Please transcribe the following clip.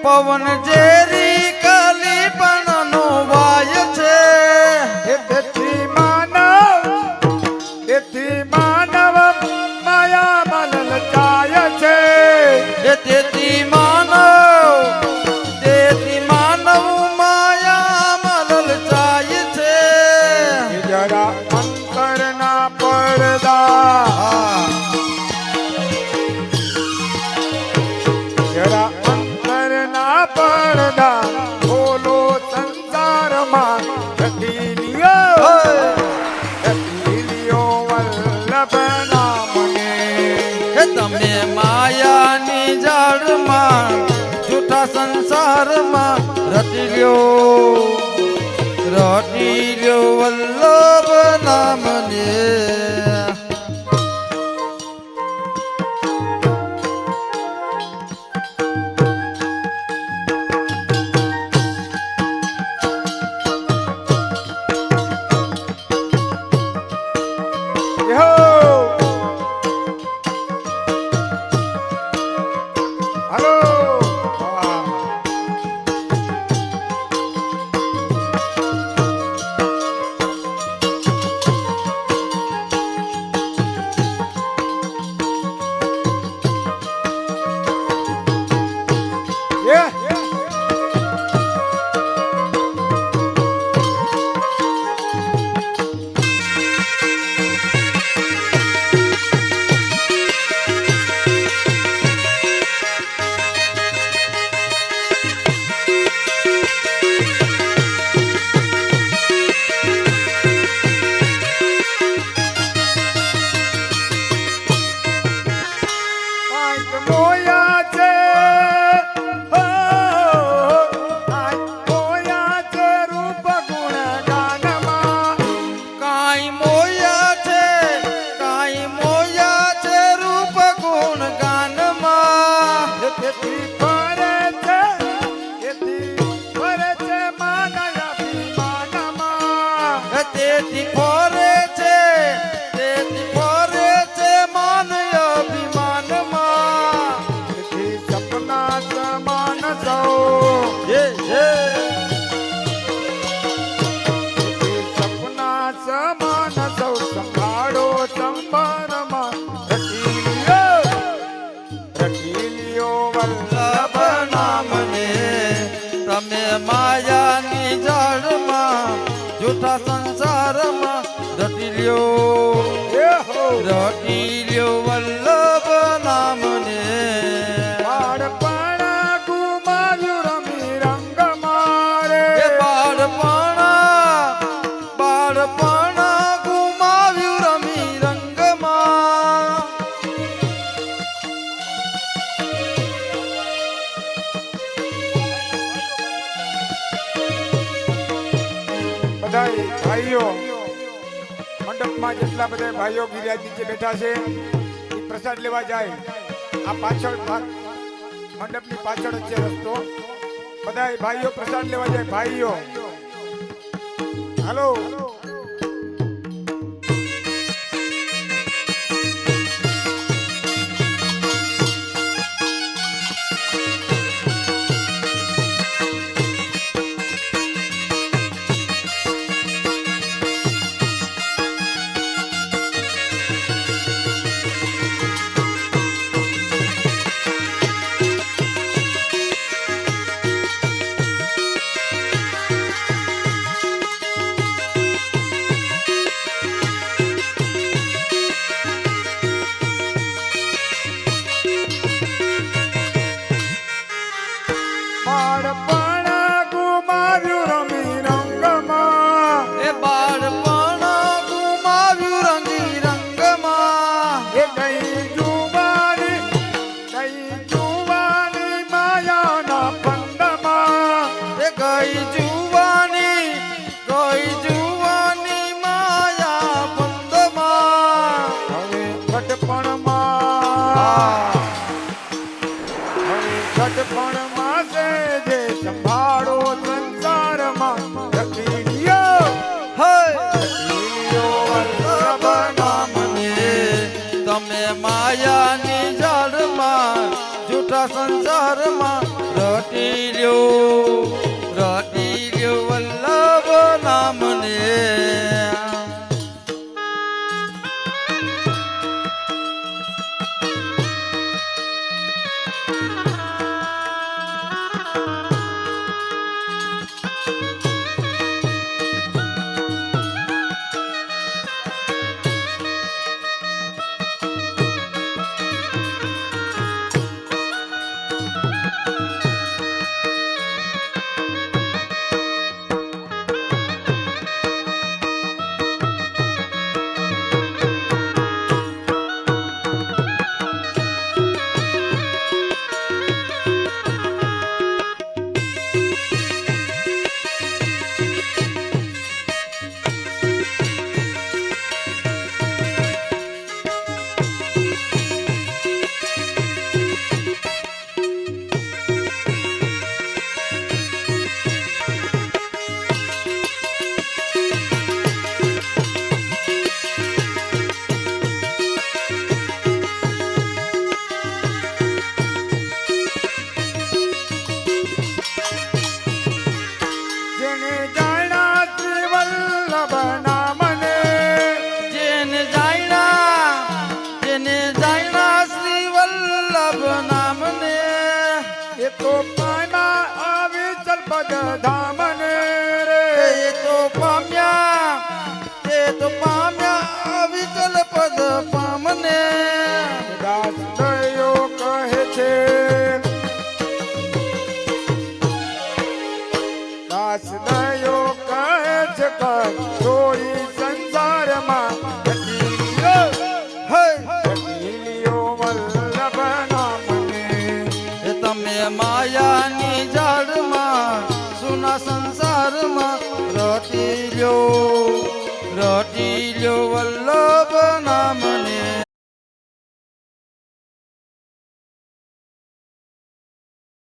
પવન જેરી કાલી પણ નો વાય છે તેથી માનવ માયા લલચાય છે તેથી માનવ માયા લલચાય છે જરા અંતરના પડદા જરા અંતરના પડદા બોલો સંસારમાં રટીલિયો વલ્લભ નામને તમે માયાની જાળમાં જૂઠા સંસારમાં રટી લ્યો વલ્લભ નામને તેથી ફરે છે માન અભિમાનમાં તેથી સપના સમાન સૌ સપના સમાન સૌ સંભાળો સંભારમાં રટીલિયો વલ્લભ નામને તમે માયાની જાળમાં જૂઠા સંસારમાં રટી લ્યો વલ્લભ નામને બાળપણ ગુમાવ્યું રમી રંગ મારે બાળપણ ગુમાવ્યું રમી રંગમાં બધા ભાઈઓ મંડપમાં જેટલા બધા ભાઈઓ ગિરિરાજ નીચે બેઠા છે એ પ્રસાદ લેવા જાય આ પાછળ મંડપની પાછળ જ છે રસ્તો બધા ભાઈઓ પ્રસાદ લેવા જાય ભાઈઓ હાલો બાળપણ ગુમાવ્યું રમી રંગમાં બાળપણ ગુમાવ્યું રંગી રંગમાં એ કઈ જુવાની માયાના પંદમાં ગઈ જુવાની માયા બંધમાં હવે ઘટપણમાં છે જે સંભાળો સંસારમાં રટીલિયો વલ્લભ નામને તમે માયાની જાળમાં જૂઠા સંસાર સંસારમાં રટી લ્યો વલ્લભ નામને જેને જાણ્યા શ્રી વલ્લભ નામને જેને જાણ્યા શ્રી વલ્લભ નામને એ તો પામ્યા આવી ચલપદ ધામને રે એ તો પામ્યા વિચલ પદ પામને દાસ દયો કહે છે દાસ દયો કહે છે કે થોડી સંસારમાં હે જટીલીઓ વલ્લભ નામને એ તમે માયાની ઝાડમાં સુના સંસારમાં રટી લ્યો વલ્લભ નામને